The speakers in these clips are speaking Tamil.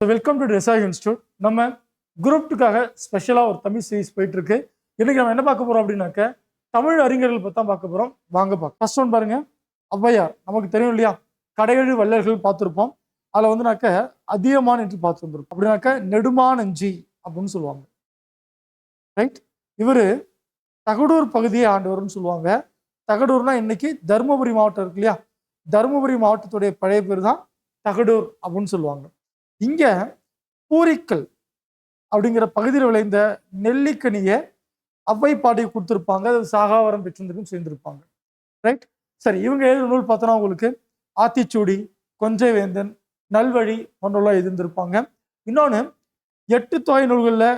Welcome to recharge institute. நம்ம குரூப் 2க்காக ஸ்பெஷலாக ஒரு தமிழ் சீரிஸ் போயிட்டு இருக்கு. இன்னைக்கு நம்ம என்ன பார்க்க போறோம் அப்படின்னாக்க தமிழ் அறிஞர்கள் பற்றி தான் பார்க்க போறோம். வாங்க பார்க்க. ஃபர்ஸ்ட் ஒன் பாருங்க, ஔவையார். நமக்கு தெரியும் இல்லையா, கடையெழு வள்ளல்கள் பார்த்துருப்போம். அதில் வந்துனாக்க அதியமான் என்று பார்த்து வந்திருப்போம். அப்படின்னாக்க நெடுமானஞ்சி அப்படின்னு சொல்லுவாங்க. ரைட். இவர் தகடூர் பகுதியை ஆண்டவர்னு சொல்லுவாங்க. தகடூர்னா இன்னைக்கு தருமபுரி மாவட்டம் இருக்கு இல்லையா, தருமபுரி மாவட்டத்துடைய பழைய பேர் தான் தகடூர் அப்படின்னு சொல்லுவாங்க. இங்க பூரிக்கல் அப்படிங்கிற பகுதியில் விளைந்த நெல்லிக்கனியை அவ்வை பாட்டி கொடுத்துருப்பாங்க. அது சாகாவரம் பெற்றிருந்துக்கும் சேர்ந்திருப்பாங்க. ரைட். சரி, இவங்க எழுதின நூல் பார்த்தோன்னா உங்களுக்கு ஆத்திச்சூடி, கொஞ்சை வேந்தன், நல்வழி போன்றெல்லாம் எழுதியிருந்திருப்பாங்க. இன்னொன்று 8 தொகை நூல்களில்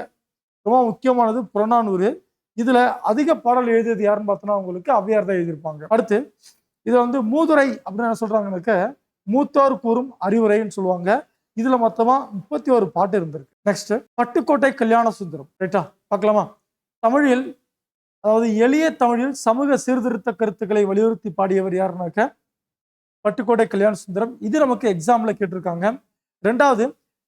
ரொம்ப முக்கியமானது புறநானூறு. இதுல அதிக பாடல் எழுதியது யாருன்னு பார்த்தோன்னா உங்களுக்கு ஔவையார் தான் எழுதியிருப்பாங்க. அடுத்து இதை மூதுரை அப்படின்னு என்ன சொல்றாங்கன்னாக்க மூத்தோர் கூறும் அறிவுரைன்னு சொல்லுவாங்க. இதுல மொத்தமா 31 பாட்டு இருந்திருக்கு. நெக்ஸ்ட் பட்டுக்கோட்டை கல்யாண சுந்தரம். ரைட்டா, பார்க்கலாமா? தமிழில், அதாவது எளிய தமிழில் சமூக சீர்திருத்த கருத்துக்களை வலியுறுத்தி பாடியவர் யாருன்னாக்க பட்டுக்கோட்டை கல்யாண சுந்தரம். இது நமக்கு எக்ஸாம்ல கேட்டிருக்காங்க. ரெண்டாவது,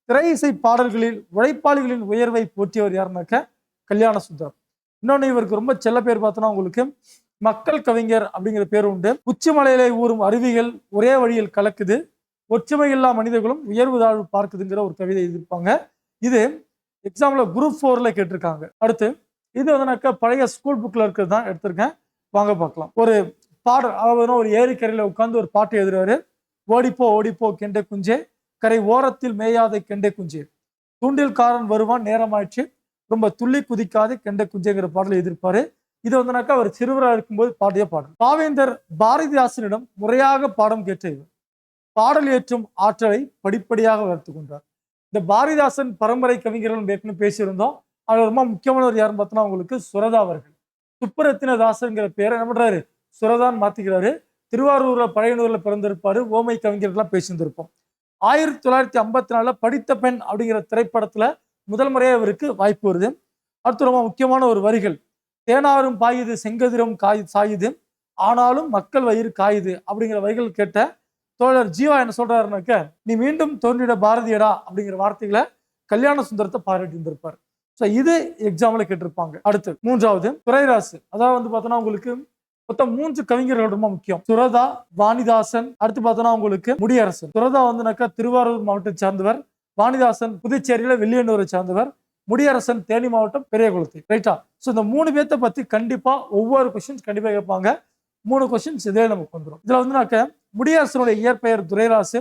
திரை இசை பாடல்களில் உழைப்பாளிகளின் உயர்வை போற்றியவர் யாருன்னாக்க கல்யாண சுந்தரம். இன்னொன்று இவருக்கு ரொம்ப செல்ல பேர் பார்த்தோன்னா உங்களுக்கு மக்கள் கவிஞர் அப்படிங்கிற பேர் உண்டு. உச்சிமலையிலே ஊறும் அருவிகள் ஒரே வழியில் கலக்குது, ஒற்றுமை இல்லா மனிதர்களும் உயர்வு தாழ்வு பார்க்குதுங்கிற ஒரு கவிதை எழுதியிருப்பாங்க. இது எக்ஸாம்ல குரூப் 4ல கேட்டிருக்காங்க. அடுத்து இது பழைய ஸ்கூல் புக்ல இருக்கிறது தான் எடுத்திருக்கேன். வாங்க பார்க்கலாம். ஒரு பாடல், அதாவது ஒரு ஏரிக்கரையில உட்கார்ந்து ஒரு பாட்டு எழுதுறாரு. ஓடிப்போ ஓடிப்போ கெண்டை குஞ்சே, கரை ஓரத்தில் மேயாத கெண்டை குஞ்சே, தூண்டில்காரன் வருவான் நேரமாயிடுச்சு, ரொம்ப துள்ளி குதிக்காது கெண்டை குஞ்சேங்கிற பாடல் எழுதியிருப்பாரு. இது அவர் சிறுவராக இருக்கும்போது பாடிய பாடல். பாவேந்தர் பாரதிதாசனிடம் முறையாக பாடம் கேட்ட இவர் பாடல் ஏற்றும் ஆற்றலை படிப்படியாக வளர்த்து கொண்டார். இந்த பாரதிதாசன் பரம்பரை கவிஞர்கள் ஏற்கனவே பேசியிருந்தோம். அவர் ரொம்ப முக்கியமானவர் யாருன்னு பார்த்தோன்னா உங்களுக்கு சுரதா அவர்கள். சுப்பரத்தின தாசங்கிற பேரை என்ன பண்றாரு, சுரதான் மாத்திக்கிறாரு. திருவாரூர்ல பழையனூர்ல பிறந்திருப்பாரு. ஓமை கவிஞர்கள்லாம் பேசியிருந்திருப்போம். 1954 படித்த பெண் அப்படிங்கிற திரைப்படத்துல முதல் முறையாக இவருக்கு வாய்ப்பு வருது. அடுத்து ரொம்ப முக்கியமான ஒரு வரிகள், தேனாரும் பாயுது செங்கதிரும் சாயுது, ஆனாலும் மக்கள் வயிறு காயுது அப்படிங்கிற வரிகள் கேட்ட தோழர் ஜீவா என்ன சொல்றாருனாக்க, நீ மீண்டும் தோன்றிட பாரதியடா அப்படிங்கிற வார்த்தைகளை கல்யாண சுந்தரத்தை பாராட்டி இருந்திருப்பார். ஸோ இது எக்ஸாம்ல கேட்டிருப்பாங்க. அடுத்து மூன்றாவது துரைராசு. அதாவது பார்த்தோன்னா உங்களுக்கு மொத்தம் 3 கவிஞர்கள் ரொம்ப முக்கியம். சுரதா, வாணிதாசன், அடுத்து பார்த்தோன்னா உங்களுக்கு முடியரசன். சுரதா திருவாரூர் மாவட்டத்தை சார்ந்தவர், வாணிதாசன் புதுச்சேரியில வில்லியனூரை சார்ந்தவர், முடியரசன் தேனி மாவட்டம் பெரியகுளத்தை. ரைட்டா? ஸோ இந்த 3 பேர்த்த பத்தி கண்டிப்பா ஒவ்வொரு கொஸ்டின்ஸ் கண்டிப்பா கேட்பாங்க. 3 கொஸ்டின்ஸ் இதே நமக்கு வந்துடும். இதுல முடியரசனுடைய இயற்பெயர் துரைராசு.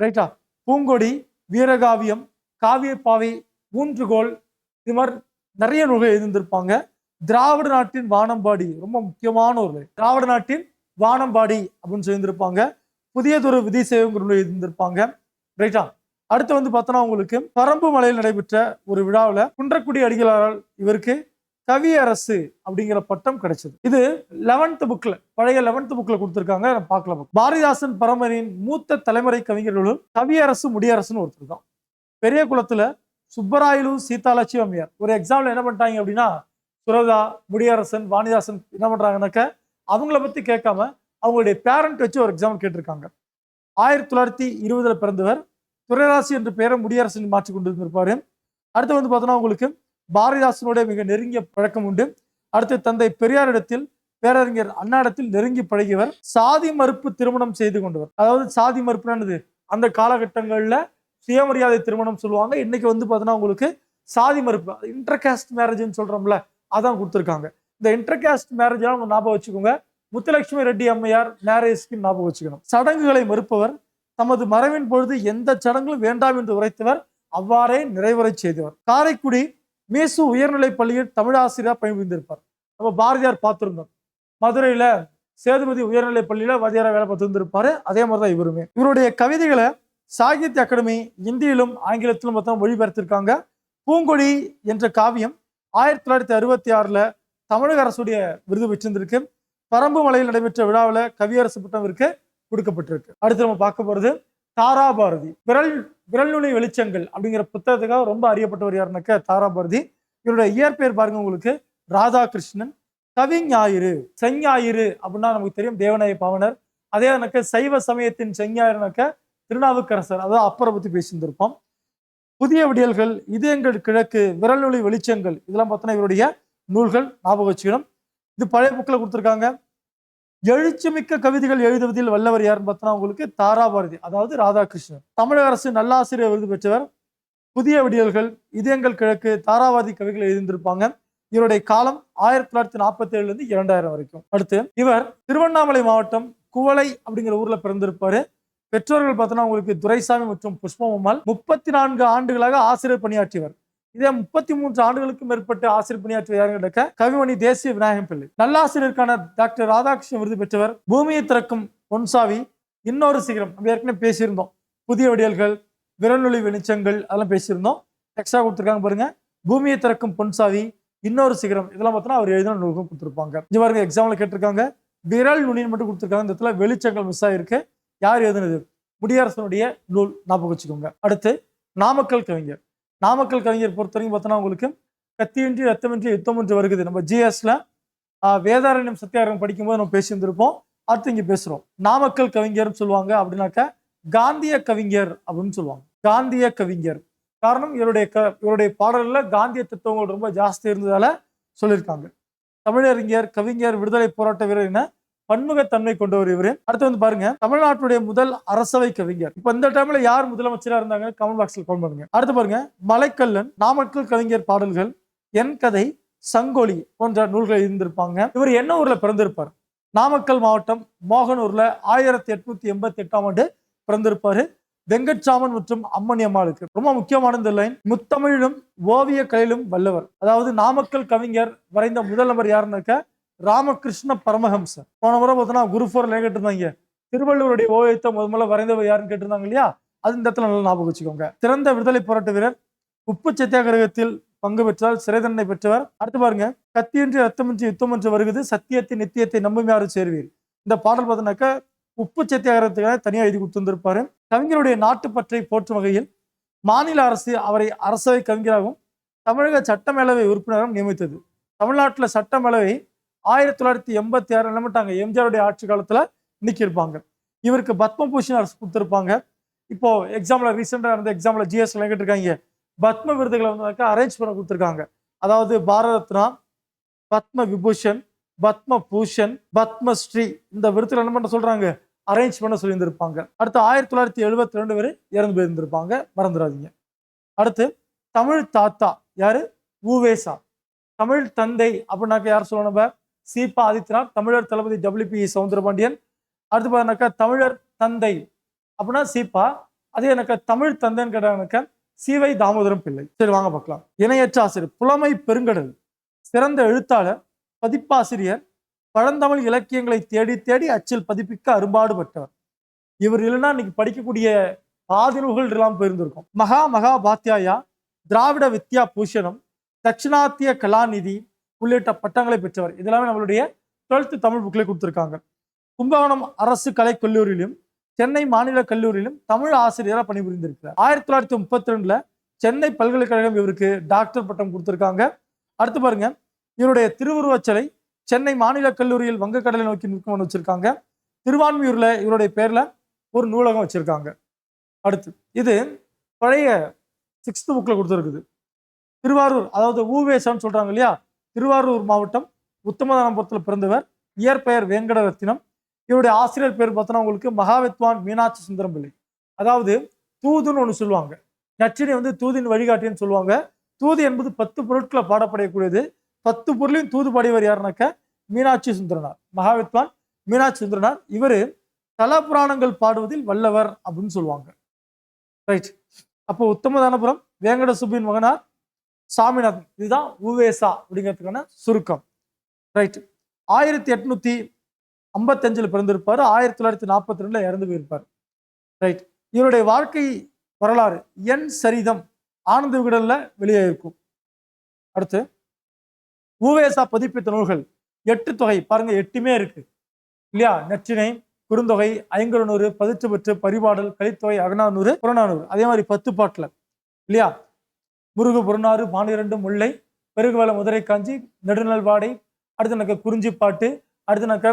ரைட்டா? பூங்கொடி, வீரகாவியம், காவியப்பாவை, ஊன்றுகோல், இது மாதிரி நிறைய நூல்கள் எழுதியிருந்திருப்பாங்க. திராவிட நாட்டின் வானம்பாடி ரொம்ப முக்கியமான ஒரு திராவிட நாட்டின் வானம்பாடி அப்படின்னு சொல்லியிருந்திருப்பாங்க. புதியதொரு விதி சேவைங்கிற நூல் எழுதியிருந்திருப்பாங்க. ரைட்டா? அடுத்து பார்த்தோன்னா உங்களுக்கு பரம்பு மலையில் நடைபெற்ற ஒரு விழாவில் குன்றக்குடி அடிகளாரால் இவருக்கு கவியரசு அப்படிங்கிற பட்டம் கிடைச்சது. இது 11th புக்ல, பழைய 11th புக்ல கொடுத்திருக்காங்க, பார்க்கலாம். பாரதிதாசன் பரம்பரையின் மூத்த தலைமுறை கவிஞர்களும் கவியரசு முடியரசுன்னு ஒருத்தர் தான். பெரிய குளத்துல சுப்பராயலு சீதாலட்சி அம்மையார் ஒரு எக்ஸாம்ல என்ன பண்ணிட்டாங்க அப்படின்னா, சுரதா, முடியரசன், வாணிதாசன் என்ன பண்றாங்கன்னாக்க அவங்கள பத்தி கேட்காம அவங்களுடைய பேரண்ட் வச்சு ஒரு எக்ஸாம் கேட்டிருக்காங்க. 1920 பிறந்தவர். துரைராசி என்ற பெயரை முடியரசன் மாற்றி கொண்டு இருந்திருப்பாரு. அடுத்து பார்த்தோன்னா உங்களுக்கு பாரதிதாசனுடைய மிக நெருங்கிய பழக்கம் உண்டு. அடுத்து தந்தை பெரியாரிடத்தில், பேரறிஞர் அண்ணாடத்தில் நெருங்கி பழகியவர். சாதி மறுப்பு திருமணம் செய்து கொண்டவர். அதாவது சாதி மறுப்புனானது அந்த காலகட்டங்கள்ல சுயமரியாதை திருமணம் சொல்லுவாங்க. இன்னைக்கு பார்த்தோன்னா உங்களுக்கு சாதி மறுப்பு, இன்டர்காஸ்ட் மேரேஜ்னு சொல்றோம்ல, அதான் கொடுத்துருக்காங்க. இந்த இன்டர்காஸ்ட் மேரேஜ் ஞாபகம் வச்சுக்கோங்க. முத்துலட்சுமி ரெட்டி அம்மையார் மேரேஜ்க்கு ஞாபகம் வச்சுக்கணும். சடங்குகளை மறுப்பவர், தமது மறைவின் பொழுது எந்த சடங்களும் வேண்டாம் என்று உரைத்தவர், அவ்வாறே நிறைவேறை செய்தவர். காரைக்குடி மீசு உயர்நிலை பள்ளியில் தமிழாசிரியர் பணிபுரிந்திருப்பார். நம்ம பாரதியார் பார்த்திருந்தோம். மதுரையில சேதுபதி உயர்நிலை பள்ளியில வாத்தியாரா வேலை பார்த்திருந்திருப்பாரு. அதே மாதிரிதான் இவருமே. இவருடைய கவிதைகளை சாகித்ய அகாடமி இந்தியிலும் ஆங்கிலத்திலும் மொழிபெயர்த்திருக்காங்க. பூங்கொடி என்ற காவியம் 1966 தமிழக அரசுடைய விருது பெற்றிருந்திருக்கு. பரம்பு மலையில் நடைபெற்ற விழாவில் கவியரசு பட்டம் இருக்கு கொடுக்கப்பட்டிருக்கு. அடுத்து நம்ம பார்க்க போறது தாராபாரதி. விரல் நுனி வெளிச்சங்கள் அப்படிங்கிற புத்தகத்துக்காக ரொம்ப அறியப்பட்டவர் யாருனாக்க தாராபாரதி. இவருடைய இயற்பெயர் பாருங்க உங்களுக்கு ராதாகிருஷ்ணன். கவிஞாயிறு, செஞ்ஞாயிறு அப்படின்னா நமக்கு தெரியும் தேவநாய பாவனர். அதே சைவ சமயத்தின் செஞ்ஞாயிறுனாக்க திருநாவுக்கரசர், அதாவது அப்பரை பத்தி பேசியிருந்திருப்போம். புதிய விடியல்கள், இதயங்கள் கிழக்கு, விரல்நுழி வெளிச்சங்கள், இதெல்லாம் பார்த்தோன்னா இவருடைய நூல்கள். ஞாபகம் வச்சுக்கணும். இது பழைய புக்கில் கொடுத்துருக்காங்க. எழுச்சிமிக்க கவிதைகள் எழுதுவதில் வல்லவர் யாருன்னு பார்த்தோன்னா உங்களுக்கு தாராபாரதி, அதாவது ராதாகிருஷ்ணன். தமிழக அரசு நல்லாசிரியர் விருது பெற்றவர். புதிய விடியல்கள், இதயங்கள் கிழக்கு, தாராபாரதி கவிகள் எழுதியிருப்பாங்க. இவருடைய காலம் 1947 2000 வரைக்கும். அடுத்து இவர் திருவண்ணாமலை மாவட்டம் குவளை அப்படிங்கிற ஊர்ல பிறந்திருப்பாரு. பெற்றோர்கள் பார்த்தோன்னா உங்களுக்கு துரைசாமி மற்றும் புஷ்பம்மாள். 34 ஆண்டுகளாக ஆசிரியர் பணியாற்றியவர். இதே 33 ஆண்டுகளுக்கும் மேற்பட்டு ஆசிரியர் பணியாற்றிய யாருன்னு கேட்க கவிமணி தேசிய விநாயகம் பிள்ளை. நல்லாசிரியருக்கான டாக்டர் ராதாகிருஷ்ணன் விருது பெற்றவர். பூமியை திறக்கும் பொன்சாவி, இன்னொரு சிகரம், நம்ம ஏற்கனவே பேசியிருந்தோம். புதிய விடியல்கள், விரல்நுழி வெளிச்சங்கள், அதெல்லாம் பேசியிருந்தோம். எக்ஸ்ட்ரா கொடுத்துருக்காங்க பாருங்க. பூமியை திறக்கும் பொன்சாவி, இன்னொரு சிகரம், இதெல்லாம் பார்த்தோன்னா அவர் எழுதின நூல்கள் கொடுத்துருப்பாங்க. இங்க பாருங்க, எக்ஸாம்ல கேட்டிருக்காங்க. விரல் நுனின்னு மட்டும் கொடுத்துருக்காங்க. இந்த இடத்துல வெளிச்சங்கள் மிஸ் ஆயிருக்கு. யார் எழுதுனது? முடியரசனுடைய நூல். ஞாபகம் வச்சுக்கோங்க. அடுத்து நாமக்கல் கவிஞர். நாமக்கல் கவிஞர் பொறுத்தவரைக்கும் பார்த்தோன்னா உங்களுக்கு கத்தியின்றி ரத்தமின்றி யுத்தம் ஒன்று வருகிறது. நம்ம ஜிஎஸ்ல வேதாரண்யம் சத்தியாகிரகம் படிக்கும்போது நம்ம பேசியிருந்திருப்போம். அடுத்து இங்க பேசுறோம். நாமக்கல் கவிஞர்னு சொல்லுவாங்க. அப்படின்னாக்க காந்திய கவிஞர் அப்படின்னு சொல்லுவாங்க. காந்திய கவிஞர். காரணம் இவருடைய பாடல்கள்ல காந்திய தத்துவங்கள் ரொம்ப ஜாஸ்தி இருந்ததால சொல்லியிருக்காங்க. தமிழறிஞர், கவிஞர், விடுதலை போராட்ட வீரர் என பன்முகத்தன்மை கொண்டவர் இவரு. அடுத்து வந்து பாருங்க, தமிழ்நாட்டுடைய முதல் அரசவை கவிஞர். இப்ப இந்த டைம்ல யார் முதலமைச்சரா இருந்தாங்க? கமெண்ட் பாக்ஸ்ல கமெண்ட் பண்ணுங்க. அடுத்து பாருங்க, மலைக்கல்லன், நாமக்கல் கவிஞர் பாடல்கள், என் கதை, சங்கொலி போன்ற நூல்கள் இருந்திருப்பாங்க. இவர் என்ன ஊர்ல பிறந்திருப்பார்? நாமக்கல் மாவட்டம் மோகனூர்ல 1888 ஆண்டு பிறந்திருப்பாரு. வெங்கட்சாமன் மற்றும் அம்மணி அம்மாளுக்கு. ரொம்ப முக்கியமான இந்த லைன், முத்தமிழிலும் ஓவிய கலையிலும் வல்லவர். அதாவது நாமக்கல் கவிஞர் வரைந்த முதல் நபர் யாருன்னாக்க ராமகிருஷ்ண பரமஹம்சர். போன முறை பார்த்தோன்னா குரூப் 4 கேட்டிருந்தாங்க. திருவள்ளுவருடைய ஓவியத்தை முதல்ல வரைந்தவர் யாருன்னு கேட்டிருந்தாங்க இல்லையா? அது இந்த இடத்துல நல்லா ஞாபகம் வச்சுக்கோங்க. சிறந்த விடுதலை போராட்ட வீரர், உப்பு சத்தியாகிரகத்தில் பங்கு பெற்றால் சிறை தண்டனை பெற்றவர். அடுத்து பாருங்க, கத்தியின்றி ரத்தமின்றி யுத்தம் என்று வருகிறது, சத்தியத்தை நித்தியத்தை நம்பும் யாரும் சேர்வீர். இந்த பாடல் பார்த்தோன்னாக்க உப்பு சத்தியாகிரகத்துக்காக தனியாக எழுதி கொடுத்திருந்திருப்பாரு. கவிஞருடைய நாட்டுப்பற்றை போற்றும் வகையில் மாநில அரசு அவரை அரசவை கவிஞராகவும் தமிழக சட்டமேலவை உறுப்பினராகவும் நியமித்தது. தமிழ்நாட்டில் சட்டமேலவை 1986 நிலமிட்டாங்க. எம்ஜிஆருடைய ஆட்சி காலத்துல நீக்கியிருப்பாங்க. இவருக்கு பத்மபூஷன் அரசு கொடுத்திருப்பாங்க. இப்போ எக்ஸாம்ல ரீசெண்டா நடந்த எக்ஸாம்ல ஜிஎஸ் கேட்டிருக்காங்க. பத்ம விருதுகளை வந்து அரேஞ்ச் பண்ண கொடுத்திருக்காங்க. அதாவது பாரத ரத்னா, பத்ம விபூஷன், பத்ம பூஷன், பத்மஸ்ரீ, இந்த விருதுகள் என்ன பண்ண சொல்றாங்க? அரேஞ்ச் பண்ண சொல்லியிருந்திருப்பாங்க. அடுத்து 1972 வரை இறந்து போயிருந்திருப்பாங்க, மறந்துடாதீங்க. அடுத்து தமிழ் தாத்தா யாரு? உவேசா. தமிழ் தந்தை அப்படின்னாக்க யார் சொல்லணும்? நம்ம சீபா ஆதித்யநாத். தமிழர் தளபதி WPE சவுந்தரபாண்டியன். அடுத்து பார்த்தீங்கன்னாக்கா தமிழர் தந்தை அப்படின்னா சீபா. அதே எனக்கு தமிழ் தந்தைன்னு கேட்டாக்க சிவை தாமோதரம் பிள்ளை. சரி வாங்க பார்க்கலாம். இணையற்ற ஆசிரியர், புலமை பெருங்கடல், சிறந்த எழுத்தாளர், பதிப்பாசிரியர், பழந்தமிழ் இலக்கியங்களை தேடி தேடி அச்சில் பதிப்பிக்க அரும்பாடு பட்டவர். இவர் இல்லைன்னா இன்னைக்கு படிக்கக்கூடிய பாதி நூல்கள் எல்லாம் போயிருந்திருக்கும். மகா பாத்தியாயா, திராவிட வித்யா பூஷணம், தட்சிணாத்திய கலாநிதி உள்ளிட்ட பட்டங்களை பெற்றவர். இதெல்லாமே நம்மளுடைய 12th தமிழ் புக்ல கொடுத்திருக்காங்க. கும்பகோணம் அரசு கலை கல்லூரியிலும் சென்னை மாநில கல்லூரியிலும் தமிழ் ஆசிரியராக பணிபுரிந்திருக்கிறார். 1932 சென்னை பல்கலைக்கழகம் இவருக்கு டாக்டர் பட்டம் கொடுத்திருக்காங்க. அடுத்து பாருங்க, இவருடைய திருவுருவச்சலை சென்னை மாநில கல்லூரியில் வங்கக்கடலை நோக்கி நிற்கும் வச்சிருக்காங்க. திருவான்மியூர்ல இவருடைய பேர்ல ஒரு நூலகம் வச்சிருக்காங்க. அடுத்து இது பழைய 6th புக்ல கொடுத்துருக்குது. திருவாரூர், அதாவது ஊவேசான்னு சொல்றாங்க இல்லையா? திருவாரூர் மாவட்டம் உத்தமதானபுரத்தில் பிறந்தவர். இயற்பெயர் வேங்கடரத்தினம். இவருடைய ஆசிரியர் பேர் பார்த்தோன்னா உங்களுக்கு மகாவித்வான் மீனாட்சி சுந்தரம் பிள்ளை. அதாவது தூதுன்னு ஒன்று சொல்லுவாங்க. நச்சினை வந்து தூதின் வழிகாட்டின்னு சொல்லுவாங்க. தூது என்பது 10 பொருட்களை பாடப்படக்கூடியது. 10 பொருளையும் தூது பாடியவர் யாருனாக்க மீனாட்சி சுந்தரனார். மகாவித்வான் மீனாட்சி சுந்தரனார். இவரு தல புராணங்கள் பாடுவதில் வல்லவர் அப்படின்னு சொல்லுவாங்க. ரைட். அப்போ உத்தமதானபுரம் வேங்கட சுப்பின் மகனார் சாமிநாதன். இதுதான் உவேசா அப்படிங்கிறதுக்கான சுருக்கம். ரைட். 1855 பிறந்திருப்பாரு. 1942 இறந்து போயிருப்பார். ரைட். இவருடைய வாழ்க்கை வரலாறு என் சரிதம் ஆனந்த விகடன்ல வெளியாயிருக்கும். அடுத்து உவேசா பதிப்பித்த நூல்கள் 8 தொகை. பாருங்க 8மே இருக்கு இல்லையா? நற்றினை, குறுந்தொகை, ஐங்குறுநூறு, பதிற்றுப்பற்று, பரிபாடல், கலித்தொகை, அகநானூறு, புறநானூறு. அதே மாதிரி 10 பாட்டுல இல்லையா? முருகு புறநாறு, 12 முல்லை, பெருகுவல முதரை காஞ்சி, நெடுநல்வாடை, அடுத்து எனக்கு குறிஞ்சிப்பாட்டு, அடுத்து எனக்கு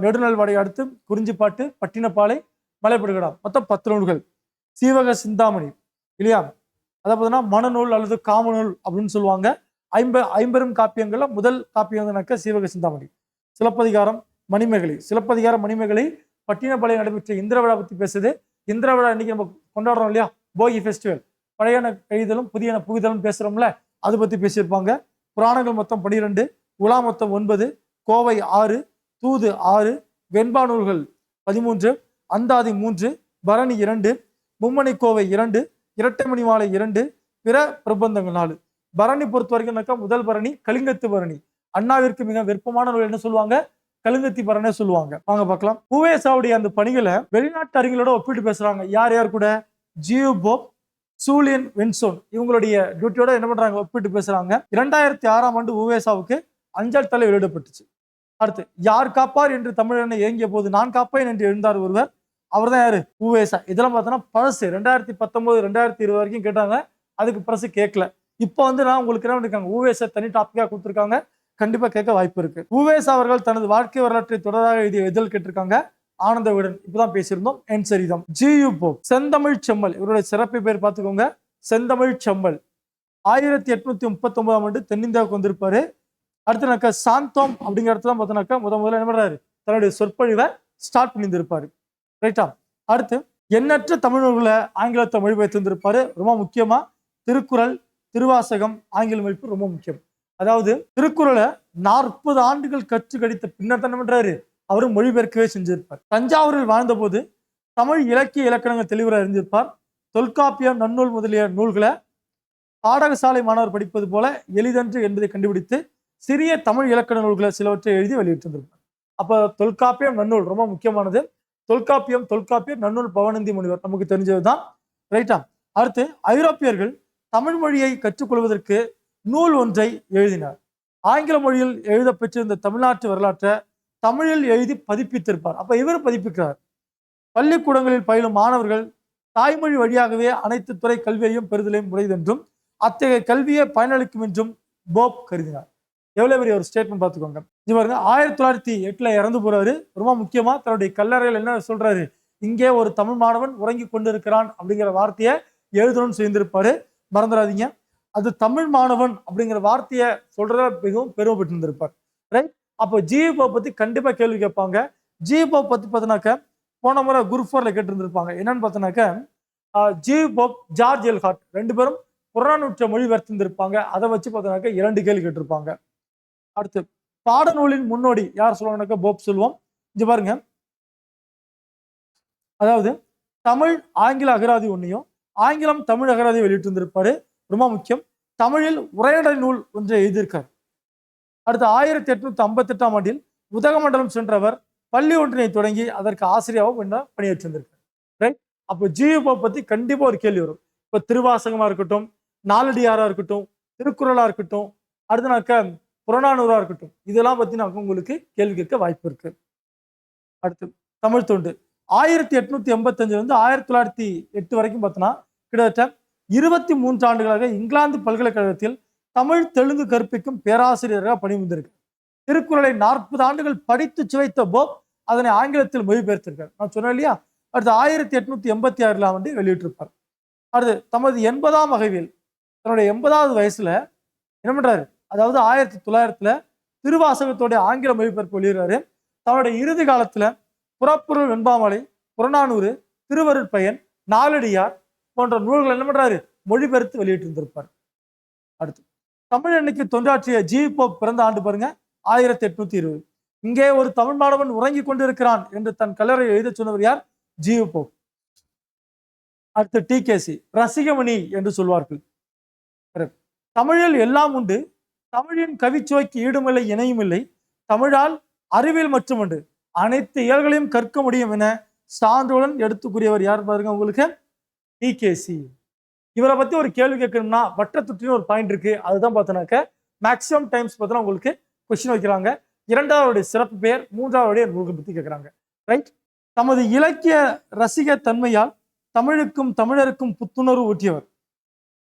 நெடுநல்வாடை, அடுத்து குறிஞ்சிப்பாட்டு, பட்டினப்பாலை, மலைப்படுகடா. மொத்தம் 10 நூல்கள். சீவக சிந்தாமணி இல்லையா? அதை பார்த்தீங்கன்னா மனநூல் அல்லது காமநூல் அப்படின்னு சொல்லுவாங்க. ஐம்பெரும் காப்பியங்கள்ல முதல் காப்பியம் வந்துனாக்க சீவக சிந்தாமணி. சிலப்பதிகாரம், மணிமேகலை. சிலப்பதிகாரம், மணிமேகலை பட்டினப்பாளையம் நடைபெற்ற இந்திர விழா பத்தி பேசுது. இந்திர விழா இன்னைக்கு நம்ம கொண்டாடுறோம் இல்லையா, போகி ஃபெஸ்டிவல். பழையன கழிதலும் புதியன புகுதலும் பேசுறோம்ல, அது பத்தி பேசியிருப்பாங்க. புராணங்கள் மொத்தம் 12, உலா மொத்தம் 9, கோவை 6, தூது 6, வெண்பா நூல்கள் 13, அந்தாதி 3, பரணி 2, மும்மணி கோவை 2, இரட்டைமணி மாலை 2, பிற பிரபந்தங்கள் 4. பரணி பொறுத்த வரைக்கும் முதல் பரணி கலிங்கத்து பரணி. அண்ணாவிற்கு மிக விருப்பமான நூல் என்ன சொல்லுவாங்க, கலிங்கத்தி பரணி சொல்லுவாங்க. வாங்க பார்க்கலாம். உவேசாவுடைய அந்த பணிகளை வெளிநாட்டு அறிஞர்களோட ஒப்பிட்டு பேசுறாங்க. யார் யார் கூட? ஜியு போப், சூலியன் வென்சோன் இவங்களுடைய டியூட்டியோட என்ன பண்றாங்க, ஒப்பிட்டு பேசுறாங்க. 2006ஆம் ஆண்டு உவேசாவுக்கு அஞ்சல் தலை வெளியிடப்பட்டுச்சு. அடுத்து, யார் காப்பார் என்று தமிழனை ஏங்கிய போது நான் காப்பேன் என்று எழுந்தார் ஒருவர். அவர் தான் யாரு? உவேசா. இதெல்லாம் பார்த்தோன்னா பழசு. 2019, 2020 வரைக்கும் கேட்டாங்க, அதுக்கு பழசு கேட்கல. இப்போ நான் உங்களுக்கு என்ன பண்ணிருக்காங்க, உவேசா தனி டாபிக்கா கொடுத்துருக்காங்க. கண்டிப்பா கேட்க வாய்ப்பு இருக்கு. உவேசா அவர்கள் தனது வாழ்க்கை வரலாற்றை தொடராக எழுதிய இதழ் கேட்டிருக்காங்க. ஆனந்த விடன் இப்பதான் பேசியிருந்தோம். என் சரிதம். ஜியு போப், செந்தமிழ் செம்மல் இவருடைய சிறப்பு பேர் பார்த்துக்கோங்க, செந்தமிழ் செம்மல். 1839ஆம் ஆண்டு தென்னிந்தியாவுக்கு வந்திருப்பாரு. அடுத்து சாந்தோம் அப்படிங்கிற இடத்துல பார்த்தோன்னாக்கா முதல்ல என்ன பண்றாரு, தன்னுடைய சொற்பொழிவை ஸ்டார்ட் பண்ணியிருந்திருப்பாரு. ரைட்டா? அடுத்து, எண்ணற்ற தமிழ் நூல்களை ஆங்கிலத்தை மொழிபெயர்த்திருந்திருப்பாரு. ரொம்ப முக்கியமா திருக்குறள், திருவாசகம் ஆங்கில மொழிப்பு ரொம்ப முக்கியம். அதாவது திருக்குறளை 40 ஆண்டுகள் கற்று கடித்த பின்னர் என்ன பண்றாரு, அவரும் மொழிபெயர்க்கவே செஞ்சிருப்பார். தஞ்சாவூரில் வாழ்ந்த போது தமிழ் இலக்கிய இலக்கணங்கள் தெளிவாக அறிந்திருப்பார். தொல்காப்பியம், நன்னூல் முதலிய நூல்களை பாடகசாலை மாணவர் படிப்பது போல எளிதன்று என்பதை கண்டுபிடித்து சிறிய தமிழ் இலக்கண நூல்களை சிலவற்றை எழுதி வெளியிட்டிருந்திருப்பார். அப்ப தொல்காப்பியம், நன்னூல் ரொம்ப முக்கியமானது. தொல்காப்பியம், நன்னூல் பவனந்தி முனிவர் நமக்கு தெரிஞ்சதுதான். ரைட்டா? அடுத்து, ஐரோப்பியர்கள் தமிழ் மொழியை கற்றுக்கொள்வதற்கு நூல் ஒன்றை எழுதினார். ஆங்கில மொழியில் எழுத பெற்றிருந்த தமிழ்நாட்டு வரலாற்றை தமிழில் எழுதி பதிப்பித்திருப்பார். அப்ப இவர் பதிப்பிக்கிறார். பள்ளிக்கூடங்களில் பயிலும் மாணவர்கள் தாய்மொழி வழியாகவே அனைத்து துறை கல்வியையும் பெறுதலையும் உடையதென்றும் அத்தகைய கல்வியை பயனளிக்கும் என்றும் போப் கருதினார். எவ்வளவு பெரிய ஒரு ஸ்டேட்மெண்ட் பார்த்துக்கோங்க. பாருங்க, 1908 இறந்து போறாரு. ரொம்ப முக்கியமா தன்னுடைய கல்லறையில் என்ன சொல்றாரு, இங்கே ஒரு தமிழ் மாணவன் உறங்கி கொண்டிருக்கிறான் அப்படிங்கிற வார்த்தையை எழுதணும்னு செய்திருப்பாரு. மறந்துடாதீங்க, அது தமிழ் மாணவன் அப்படிங்கிற வார்த்தையை சொல்றத மிகவும் பெருமைப்பட்டிருந்திருப்பார். ரைட்? அப்போ ஜியு போப் பத்தி கண்டிப்பா கேள்வி கேட்பாங்க. ஜியு போப் பத்தி பார்த்தோன்னாக்க போன முறை குரூப் 4ல கேட்டிருந்திருப்பாங்க. என்னன்னு பார்த்தோன்னாக்க ஜியு போப், ஜார்ஜ் எல்ஹார்ட் 2 பேரும் புறநானூற்றை மொழிபெயர்த்திருந்திருப்பாங்க. அதை வச்சு பார்த்தோன்னாக்க 2 கேள்வி கேட்டிருப்பாங்க. அடுத்து, பாடநூலின் முன்னோடி யார் சொல்லுவாங்கன்னாக்கா போப் சொல்லுவோம். இங்க பாருங்க, அதாவது தமிழ் ஆங்கில அகராதி ஒன்றையும் ஆங்கிலம் தமிழ் அகராதி வெளியிட்டு இருந்திருப்பாரு. ரொம்ப முக்கியம். தமிழில் உரைநடை நூல் ஒன்றை எழுதியிருக்கார். அடுத்து 1858ஆம் ஆண்டில் உதகமண்டலம் சென்றவர் பள்ளி ஒன்றினை தொடங்கி அதற்கு ஆசிரியாவும் பணியாற்றிருந்திருக்கார். ரைட்? அப்போ ஜியு போப் பத்தி கண்டிப்பா ஒரு கேள்வி வரும். இப்போ திருவாசகமா இருக்கட்டும், நாலடியாரா இருக்கட்டும், திருக்குறளா இருக்கட்டும், அடுத்து புறநானூறா இருக்கட்டும், இதெல்லாம் பத்தி உங்களுக்கு கேள்வி கேட்க வாய்ப்பு இருக்கு. அடுத்து, தமிழ் தொண்டு 1885 1908 வரைக்கும் பார்த்தோன்னா கிட்டத்தட்ட 23 ஆண்டுகளாக இங்கிலாந்து பல்கலைக்கழகத்தில் தமிழ் தெலுங்கு கற்பிக்கும் பேராசிரியராக பணிபுரிந்திருக்கார். திருக்குறளை 40 ஆண்டுகள் படித்து சுவைத்த போப் அதனை ஆங்கிலத்தில் மொழிபெயர்த்திருக்கார். நான் சொன்னேன் இல்லையா? அடுத்து 1886ஆம் ஆண்டு வெளியிட்டிருப்பார். அடுத்து, தமது 80ஆம் வகையில் தன்னுடைய 80வது வயசுல என்ன பண்றாரு, அதாவது 1900 திருவாசகத்தோடைய ஆங்கில மொழிபெயர்ப்பு வெளியிடுறாரு. தன்னுடைய இறுதி காலத்துல புறப்பொருள் வெண்பாமலை, புறநானூறு, திருவருட்பயன், நாலடியார் போன்ற நூல்கள் என்ன பண்றாரு, மொழிபெயர்த்து வெளியிட்டு இருந்திருப்பார். அடுத்து, தமிழ் அன்னைக்கு தொண்டாற்றிய ஜியு போப் பிறந்த ஆண்டு பாருங்க, 1820. இங்கே ஒரு தமிழ் மாணவன் உறங்கி கொண்டிருக்கிறான் என்று தன் கல்லறை எழுத சொன்னவர் யார்? G U. Pope, TKC Rasikamani என்று சொல்வார்கள். தமிழில் எல்லாம் உண்டு, தமிழின் கவிச்சுவைக்கு ஈடுமில்லை இணையும் இல்லை, தமிழால் அறிவியல் மற்றும் உண்டு, அனைத்து இயல்களையும் கற்க முடியும் என சான்றுடன் எடுத்து கூறியவர் யார் பாருங்க உங்களுக்கு? டிகேசி. இவரை பத்தி ஒரு கேள்வி கேட்கணும்னா வட்டத்துட்டின்னு ஒரு பாயிண்ட் இருக்கு, அதுதான் பார்த்தோன்னாக்க மேக்சிமம் டைம்ஸ் பார்த்தோன்னா உங்களுக்கு கொஸ்டின் வைக்கிறாங்க. 2வது சிறப்பு பெயர், 3வது நூல்கள் பத்தி கேட்கிறாங்க. ரைட்? தமது இலக்கிய ரசிக தன்மையால் தமிழுக்கும் தமிழருக்கும் புத்துணர்வு ஊட்டியவர்.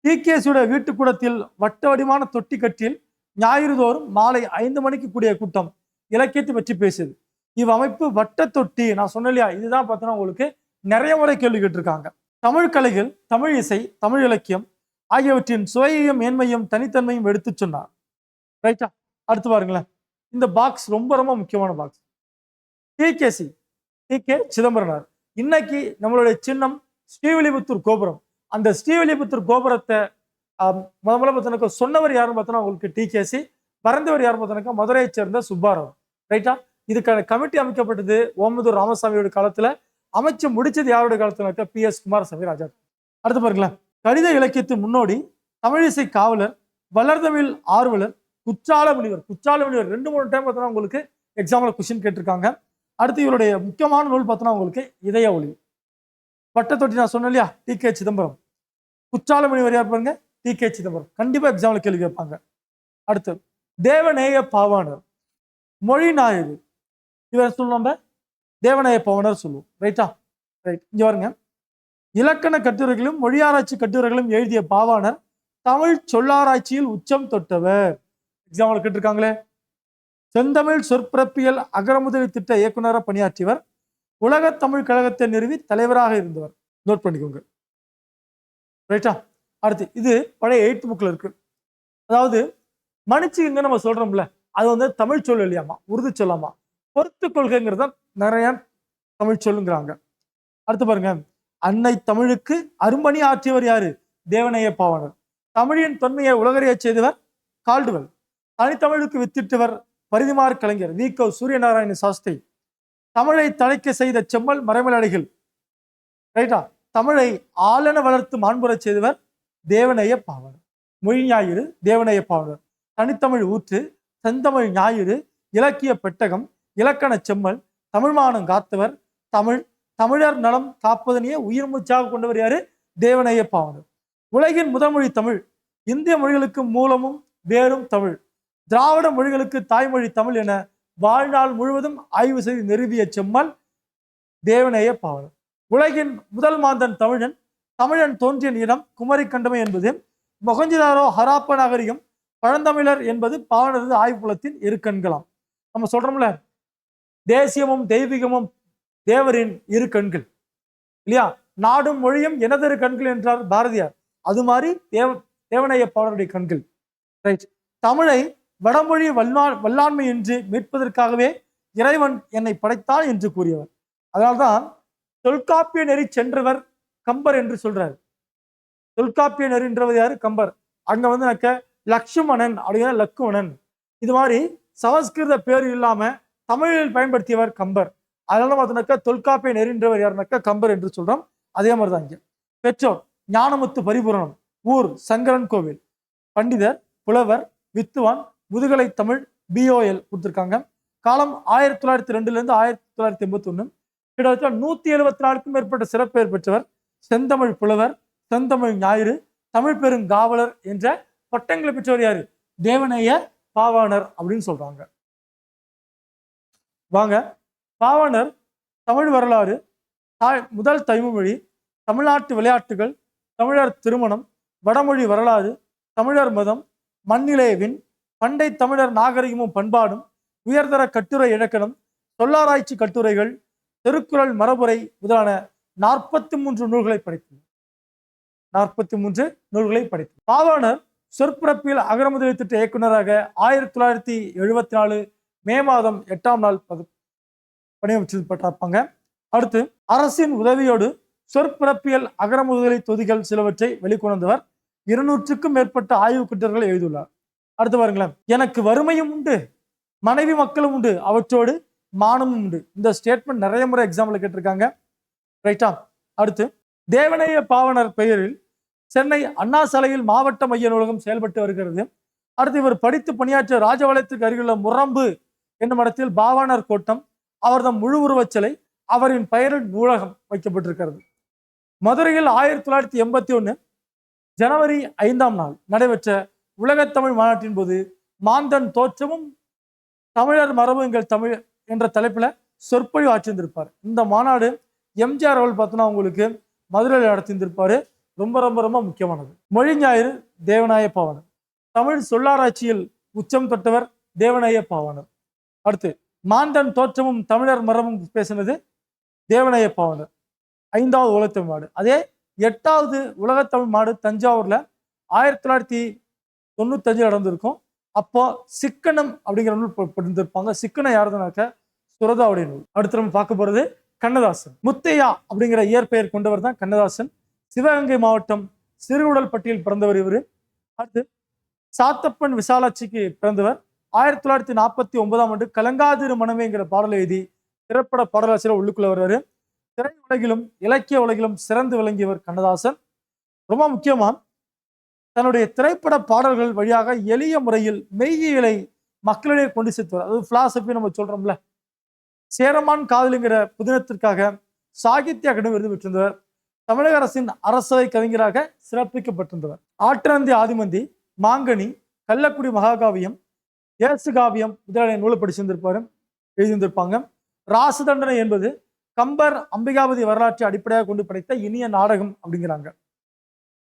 டிகேசியுடைய வீட்டுக்கூடத்தில் வட்ட வடிவான தொட்டி கட்டில் ஞாயிறு தோறும் மாலை 5 மணிக்கு கூடிய கூட்டம் இலக்கியத்தை பற்றி பேசுது. இவ்வமைப்பு வட்ட தொட்டி, நான் சொன்னேன் இல்லையா, இதுதான் பார்த்தோன்னா உங்களுக்கு நிறைய முறை கேள்வி கேட்டிருக்காங்க. தமிழ் கலைகள், தமிழ் இசை, தமிழ் இலக்கியம், ஆகியவற்றின் சுவையையும் மேன்மையும் தனித்தன்மையும் எடுத்து சொன்னார். ரைட்டா? அடுத்து பாருங்களேன், இந்த பாக்ஸ் ரொம்ப ரொம்ப முக்கியமான பாக்ஸ். TKC, DK. சிதம்பரனார். இன்னைக்கு நம்மளுடைய சின்னம் ஸ்ரீவில்லிபுத்தூர் கோபுரம். அந்த ஸ்ரீவில்லிபுத்தூர் கோபுரத்தை முதல்ல பார்த்தோன்னாக்கா சொன்னவர் யாருன்னு பார்த்தோன்னா உங்களுக்கு டிகேசி, பறந்தவர் யாருன்னு பார்த்தோன்னாக்கா மதுரையை சேர்ந்த சுப்பாராவ். ரைட்டா? இதுக்கான கமிட்டி அமைக்கப்பட்டது ஓமந்தூர் ராமசாமியோட காலத்துல. அமைச்சு முடிச்சது யாருடைய காலத்துலனாக்கா பி.எஸ். குமாரசாமி ராஜா. அடுத்து பாருங்களேன், கடித இலக்கியத்தின் முன்னோடி, தமிழிசை காவலர், வளர்தமிழ் ஆர்வலர், குற்றால முனிவர். குற்றால முனிவர் 2-3 டைம் பார்த்தோன்னா உங்களுக்கு எக்ஸாம்ல கொஸ்டின் கேட்டிருக்காங்க. அடுத்து இவருடைய முக்கியமான நூல் பார்த்தோன்னா உங்களுக்கு இதய ஒளி. பட்டத்தொட்டி நான் சொன்னேன் இல்லையா, டி.கே. சிதம்பரம். குற்றால முனிவர் யார் பாருங்க, டி.கே. சிதம்பரம். கண்டிப்பா எக்ஸாம்ல கேள்வி கேட்பாங்க. அடுத்து தேவநேய பாவாணர், மொழி நாயகர். இவர் சொல்லுவோம் தேவநேய பாவாணர் சொல்லுவோம். ரைட்டா? ரைட். இங்க பாருங்க, இலக்கண கட்டுரைகளும் மொழியாராய்ச்சி கட்டுரைகளும் எழுதிய பாவாணர் தமிழ் சொல்லாராய்ச்சியில் உச்சம் தொட்டவர். எக்ஸாம்பிள் கேட்டிருக்காங்களே. செந்தமிழ் சொற்பிறப்பியல் அகரமுதலி திட்ட இயக்குநராக பணியாற்றியவர். உலக தமிழ் கழகத்தை நிறுவி தலைவராக இருந்தவர். நோட் பண்ணிக்கோங்க. ரைட்டா? அடுத்து இது பழைய 8th புக்ல இருக்கு. அதாவது மன்னிச்சுங்க நம்ம சொல்றோம்ல, அது வந்து தமிழ் சொல் இல்லையாமா, உருது சொல்லாமா. பொறுத்து கொள்கைங்கிறது தான் நிறைய தமிழ் சொல்லுங்கிறாங்க. அடுத்து பாருங்க, அன்னை தமிழுக்கு அரும்பணி ஆற்றியவர் யாரு? தேவநேய பாவாணர். தமிழின் தொன்மையை உலகறிய செய்தவர் கால்டுவெல். தனித்தமிழுக்கு வித்திட்டவர் பரிதிமார் கலைஞர் வி.கோ. சூரியநாராயண சாஸ்திரி. தமிழை தழைக்க செய்த செம்மல் மறைமலடிகள். ரைட்டா? தமிழை ஆளென வளர்த்து மாண்புறச் செய்தவர் தேவநேய பாவாணர். மொழி ஞாயிறு தேவநேய பாவாணர். தனித்தமிழ் ஊற்று, செந்தமிழ் ஞாயிறு, இலக்கிய பெட்டகம், இலக்கண செம்மல், தமிழ்மானம் காத்தவர், தமிழர் நலம் காப்பதனையே உயிர் மூச்சாக கொண்டவர் யாரு? தேவநேய பாவாணர். உலகின் முதன்மொழி தமிழ், இந்திய மொழிகளுக்கு மூலமும் வேறும் தமிழ், திராவிட மொழிகளுக்கு தாய்மொழி தமிழ் என வாழ்நாள் முழுவதும் ஆய்வு செய்து நிறுவிய செம்மல் தேவநேய பாவாணர். உலகின் முதல் மாந்தன் தமிழன், தமிழன் தோன்றிய இடம் குமரி கண்டமை என்பது மொகஞ்சிதாரோ ஹராப்ப நாகரிகம், பழந்தமிழர் என்பது பாவாணரது ஆய்வுப்புலத்தின் இரு கண்களாம். நம்ம சொல்றோம்ல, தேசியமும் தெய்வீகமும் தேவரின் இரு கண்கள் இல்லையா? நாடும் மொழியும் எனதொரு கண்கள் என்றார் பாரதியார். அது மாதிரி தேவநேய பாவாணருடைய கண்கள். ரைட். தமிழை வடமொழி வல்லாண்மை என்று மீட்பதற்காகவே இறைவன் என்னை படைத்தான் என்று கூறியவர். அதனால்தான் தொல்காப்பிய நெறி சென்றவர் கம்பர் என்று சொல்றாரு. தொல்காப்பிய நெறின்றவர் யாரு? கம்பர். அங்க வந்து லக்ஷ்மணன் அப்படிங்கிற லக்குவணன். இது மாதிரி சமஸ்கிருத பேர் இல்லாம தமிழில் பயன்படுத்தியவர் கம்பர். அதனால பார்த்தோம்னாக்கா தொல்காப்பிய நெறின்றவர் யாருனாக்கா கம்பர் என்று சொல்றோம். அதே மாதிரிதான் இங்க. பெற்றோர் ஞானமுத்து பரிபூரணம், ஊர் சங்கரன் கோவில், பண்டிதர், புலவர், வித்துவான், முதுகலை தமிழ் BOL கொடுத்திருக்காங்க. காலம் 1902 1981. கிட்டத்தட்ட 174க்கும் மேற்பட்ட சிறப்பெயர் பெற்றவர். செந்தமிழ் புலவர், செந்தமிழ் ஞாயிறு, தமிழ் பெருங்காவலர் என்ற பட்டங்களை பெற்றவர் யாரு? தேவநேய பாவாணர் அப்படின்னு சொல்றாங்க. வாங்க, பாவாணர் தமிழ் வரலாறு, முதல் தமிழ்மொழி, தமிழ்நாட்டு விளையாட்டுகள், தமிழர் திருமணம், வடமொழி வரலாறு, தமிழர் மதம், மண்ணிலேவின், பண்டை தமிழர் நாகரிகமும் பண்பாடும், உயர்தர கட்டுரை இலக்கணம், சொல்லாராய்ச்சி கட்டுரைகள், திருக்குறள் மரபுரை முதலான 43 நூல்களை படைத்தார். 43 நூல்களை படைத்தார். பாவாணர் சொற்பிறப்பியல் அகரமுதலி திட்ட இயக்குநராக 1974 மே மாதம் 8ஆம் நாள் பணியமர்த்தப்பட்டிருப்பாங்க. அடுத்து அரசின் உதவியோடு சொற்பிறப்பியல் அகரமுதலி தொகுதிகள் சிலவற்றை வெளிக்கொணர்ந்தவர். 200க்கும் மேற்பட்ட ஆய்வு கட்டுரைகளை எழுதியுள்ளார். அடுத்து பாருங்களேன், எனக்கு வறுமையும் உண்டு, மனைவி மக்களும் உண்டு, அவற்றோடு மானமும் உண்டு. இந்த ஸ்டேட்மெண்ட் நிறைய முறை எக்ஸாம்பிள் கேட்டிருக்காங்க. ரைட்டா? அடுத்து தேவநேய பாவாணர் பெயரில் சென்னை அண்ணா சாலையில் மாவட்ட மைய நூலகம் செயல்பட்டு வருகிறது. அடுத்து இவர் படித்து பணியாற்றிய ராஜபாளையத்துக்கு அருகிலுள்ள முரம்பு என்னும் இடத்தில் பாவாணர் கோட்டம், அவர்தம் முழு உருவச் சிலை, அவரின் பெயரில் நூலகம் வைக்கப்பட்டிருக்கிறது. மதுரையில் 1981 ஜனவரி 5ஆம் நாள் நடைபெற்ற உலகத்தமிழ் மாநாட்டின் போது மாந்தன் தோற்றமும் தமிழர் மரபு எங்கள் தமிழ் என்ற தலைப்புல சொற்பொழிவு ஆற்றியிருந்திருப்பார். இந்த மாநாடு எம்ஜிஆர் அவர்கள் பார்த்தோன்னா உங்களுக்கு மதுரையில் நடத்தியிருந்திருப்பாரு. ரொம்ப ரொம்ப ரொம்ப முக்கியமானது. மொழி ஞாயிறு தேவநேய பாவாணர். தமிழ் சொல்லாராய்ச்சியில் உச்சம் தொட்டவர் தேவநேய பாவாணர். அடுத்து மாந்தன் தோற்றமும் தமிழர் மரபும் பேசினது தேவநேய பாவாணர். 5வது உலகத்தமிழ் மாடு. அதே 8வது உலகத்தமிழ் மாடு தஞ்சாவூர்ல 1995 நடந்திருக்கும். அப்போ சிக்கனம் அப்படிங்கிற நூல் படிந்திருப்பாங்க. சிக்கனம் யாருதுனாக்க சுரதாவுடைய நூல். அடுத்து நம்ம பார்க்க போறது கண்ணதாசன். முத்தையா அப்படிங்கிற இயற்பெயர் கொண்டவர் தான் கண்ணதாசன். சிவகங்கை மாவட்டம் சிறுகுடல்பட்டியில் பிறந்தவர் இவர். அடுத்து சாத்தப்பன் விசாலாட்சிக்கு பிறந்தவர். 1949ஆம் ஆண்டு கலங்காதிரு மனமேங்கிற பாடல் எழுதி திரைப்பட பாடலாசிரியர் உள்ளுக்குள்ள வருவாரு. திரை உலகிலும் இலக்கிய உலகிலும் சிறந்து விளங்கியவர் கண்ணதாசன். ரொம்ப முக்கியமா தன்னுடைய திரைப்பட பாடல்கள் வழியாக எளிய முறையில் மெய்யியலை மக்களிடையே கொண்டு சேர்த்துவார். அதாவது பிலாசபி நம்ம சொல்றோம்ல. சேரமான் காதலிங்கிற புதினத்திற்காக சாகித்ய அகாடமி விருது பெற்றிருந்தவர். தமிழக அரசின் அரசவை கவிஞராக சிறப்பிக்கப்பட்டிருந்தவர். ஆற்றந்தி ஆதிமந்தி, மாங்கனி, கள்ளக்குடி மகாகாவியம், ஏசு காவியம் முதலான நூலை படிச்சிருந்திருப்பாரு, எழுதியிருந்திருப்பாங்க. ராசதண்டனை என்பது கம்பர் அம்பிகாபதி வரலாற்றை அடிப்படையாக கொண்டு படைத்த இனிய நாடகம் அப்படிங்கிறாங்க.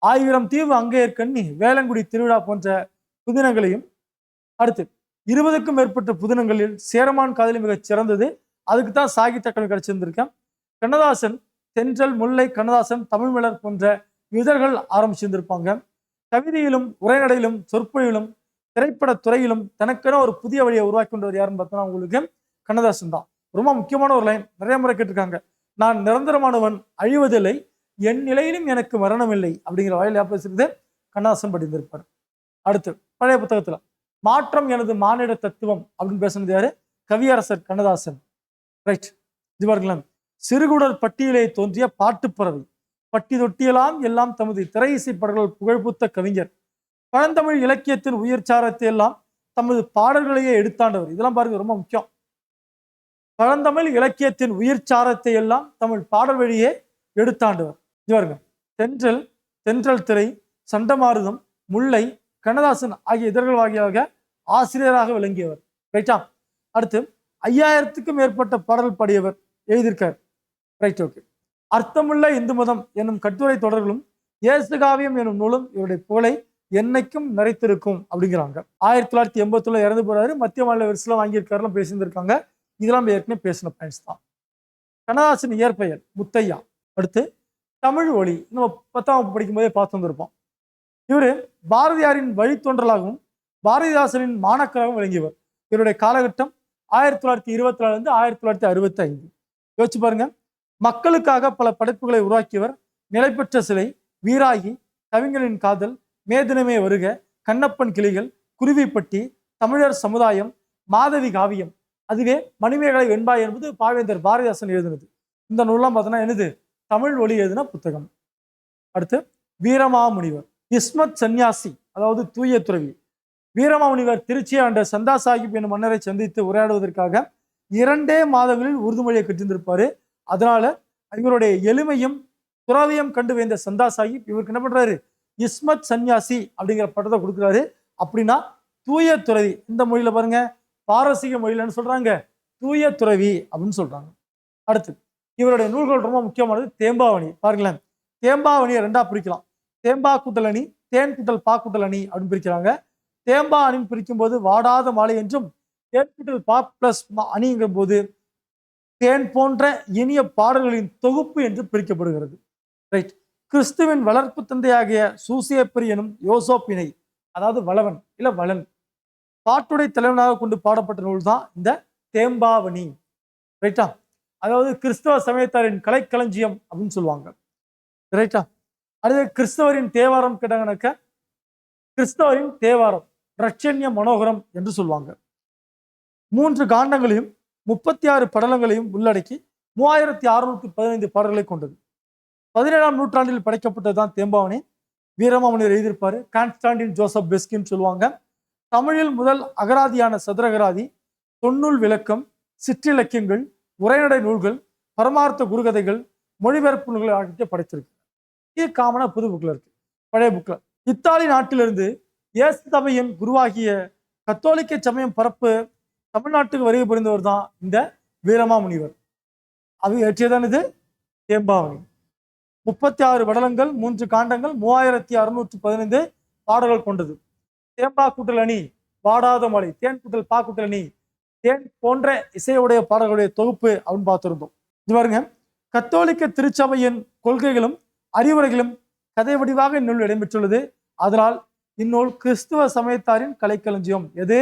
1000 தீவு அங்கேற்கண்ணி, வேளங்குடி திருவிழா போன்ற புதினங்களையும், அடுத்து 20க்கும் மேற்பட்ட புதினங்களில் சேரமான் காதலி மிகச் சிறந்தது. அதுக்கு தான் சாகித்ய அகாடமி கிடைச்சிருந்திருக்கேன். கண்ணதாசன் தென்றல், முல்லை, கண்ணதாசன், தமிழ் மலர் போன்ற இதழ்கள் ஆரம்பிச்சிருந்திருப்பாங்க. கவிதையிலும் உரைநடையிலும் சொற்பொழிலும் திரைப்பட துறையிலும் தனக்கென ஒரு புதிய வழியை உருவாக்கி கொண்டவர் யாருன்னு பார்த்தோம்னா உங்களுக்கு கண்ணதாசன் தான். ரொம்ப முக்கியமான ஒரு லைன், நிறைய முறை கேட்டிருக்காங்க. நான் நிரந்தரமானவன், அழிவதில்லை, என் நிலையிலும் எனக்கு மரணம் இல்லை அப்படிங்கிற வாயில பேசுறது கண்ணதாசன் படித்திருப்பார். அடுத்து பழைய புத்தகத்துல மாற்றம் எனது மானிட தத்துவம் அப்படின்னு பேசுனது யாரு? கவியரசர் கண்ணதாசன். ரைட். இது பாருங்களேன். சிறுகுடல் பட்டியலே தோன்றிய பாட்டுப்பறவை, பட்டி தொட்டியெல்லாம் எல்லாம் தமது திரை இசை பாடல்கள் புகழ்பூத்த கவிஞர், பழந்தமிழ் இலக்கியத்தின் உயிர் சாரத்தை எல்லாம் தமது பாடல்களையே எடுத்தாண்டவர். இதெல்லாம் பாருங்க, ரொம்ப முக்கியம். பழந்தமிழ் இலக்கியத்தின் உயிர் சாரத்தை எல்லாம் தமிழ் பாடல் வழியே எடுத்தாண்டவர். இது பாருங்க. தென்றல், தென்றல் திரை, சண்டமாருதம், முல்லை, கண்ணதாசன் ஆகிய இதழ்கள் வாயிலாக ஆசிரியராக விளங்கியவர். ரைட்டா. அடுத்து 5000க்கும் மேற்பட்ட பாடல் பாடியவர், எழுதியிருக்கார். Right, okay. அர்த்தமுள்ள இந்து மதம் என்னும் கட்டுரை தொடர்களும் இயேசு காவியம் என்னும் நூலும் இவருடைய புகழை என்னைக்கும் நிறைத்திருக்கும் அப்படிங்கிறாங்க. 1981 இறந்து போறாரு. மத்திய மாநில விருதுலாம் வாங்கியிருக்காருலாம் பேசியிருந்திருக்காங்க. இதெல்லாம் ஏற்கனவே பேசின பாயிண்ட்ஸ் தான். கண்ணதாசன் இயற்பெயர் முத்தையா. அடுத்து தமிழ் ஒளி, நம்ம 10ஆம் வகுப்பு படிக்கும் போதே பார்த்து வந்திருப்போம். இவரு பாரதியாரின் வழித்தொன்றலாகவும் பாரதிதாசனின் மாணக்கராகவும் விளங்கியவர். இவருடைய காலகட்டம் 1924 1965. யோசிச்சு பாருங்க. மக்களுக்காக பல படைப்புகளை உருவாக்கியவர். நிலைபெற்ற சிலை, வீராகி, கவிஞரின் காதல், மேதினமே வருக, கண்ணப்பன் கிளிகள், குருவிப்பட்டி, தமிழர் சமுதாயம், மாதவி காவியம், அதுவே மணிமேகலை வெண்பாய் என்பது பாவேந்தர் பாரதிதாசன் எழுதினது. இந்த நூல்லாம் பார்த்தோன்னா என்னது? தமிழ் ஒளி எழுதின புத்தகம். அடுத்து வீரமாமுனிவர், இஸ்மத் சன்னியாசி, அதாவது தூய துறவி. வீரமாமுனிவர் திருச்சி ஆண்ட சந்தா சாஹிப் என்னும் மன்னரை சந்தித்து உரையாடுவதற்காக 2 மாதங்களில் உருது மொழியை கற்றிருந்திருப்பாரு. அதனால இவருடைய எளிமையும் துறவியம் கண்டு வேந்த சந்தா சாஹிப் இவருக்கு என்ன பண்றாரு? இஸ்மத் சன்னியாசி அப்படிங்கிற பட்டத்தை கொடுக்குறாரு. அப்படின்னா தூய துறவி. இந்த மொழியில பாருங்க, பாரசீக மொழியிலன்னு சொல்றாங்க, தூய துறவி அப்படின்னு சொல்றாங்க. அடுத்து இவருடைய நூல்கள் ரொம்ப முக்கியமானது தேம்பாவணி. பாருங்களேன், தேம்பாவணியை 2ஆ பிரிக்கலாம். தேம்பா கூட்டல் அணி, தேன் கூட்டல் பா கூட்டல் அணி அப்படின்னு பிரிக்கிறாங்க. தேம்பா அணின்னு பிரிக்கும் போது வாடாத மாலை என்றும், தேன் கூட்டல் பா பிளஸ் அணிங்கிற போது தேன் போன்ற இனிய பாடல்களின் தொகுப்பு என்று பிரிக்கப்படுகிறது. ரைட். கிறிஸ்துவின் வளர்ப்பு தந்தையாகிய சூசியப்பரி எனும் யோசோப்பினை, அதாவது வளவன் இல்ல வளன், பாட்டுடை தலைவனாக கொண்டு பாடப்பட்ட நூல் தான் இந்த தேம்பாவணி. ரைட்டா. அதாவது கிறிஸ்தவ சமயத்தாரின் கலைக்களஞ்சியம் அப்படின்னு சொல்லுவாங்க. ரைட்டா. அடுத்து கிறிஸ்தவரின் தேவாரம் கேட்டாங்கனாக்க கிறிஸ்தவரின் தேவாரம், ரட்சண்ய மனோகரம் என்று சொல்லுவாங்க. 3 காண்டங்களையும் 36 படலங்களையும் உள்ளடக்கி 3615 பாடல்களை கொண்டது. 17ஆம் நூற்றாண்டில் படைக்கப்பட்டதுதான் தேம்பாவணி. வீரமாமுனிவர் எழுதியிருப்பாரு. கான்ஸ்டாண்டின் ஜோசப் பெஸ்கின்னு சொல்லுவாங்க. தமிழில் முதல் அகராதியான சதுரகராதி, தொன்னூல் விளக்கம், சிற்றிலக்கியங்கள், உரைநடை நூல்கள், பரமார்த்த குருகதைகள், மொழிபெயர்ப்பு நூல்கள் ஆகிய படைத்திருக்கு. இது காமனா புது புக்ல இருக்கு, பழைய புக்ல. இத்தாலி நாட்டிலிருந்து இயேசு சபையின் குருவாகிய கத்தோலிக்க சமயம் பரப்பு தமிழ்நாட்டுக்கு வருகை புரிந்தவர் தான் இந்த வீரமாமுனிவர். அது ஏற்றியதான் இது தேம்பாவணி. 36 படலங்கள், 3 காண்டங்கள், 3615 பாடல்கள் கொண்டது. தேம்பா கூட்டல் அணி, வாடாத மலை, தேன் கூட்டல் பா கூட்டல் அணி, தேன் போன்ற இசையுடைய பாடல்களுடைய தொகுப்பு அப்படின்னு பார்த்திருந்தோம். இது பாருங்க, கத்தோலிக்க திருச்சபையின் கொள்கைகளும் அறிவுரைகளும் கதை வடிவாக இந்நூல் இடம்பெற்றுள்ளது. அதனால் இந்நூல் கிறிஸ்துவ சமயத்தாரின் கலைக்களஞ்சியம். எது?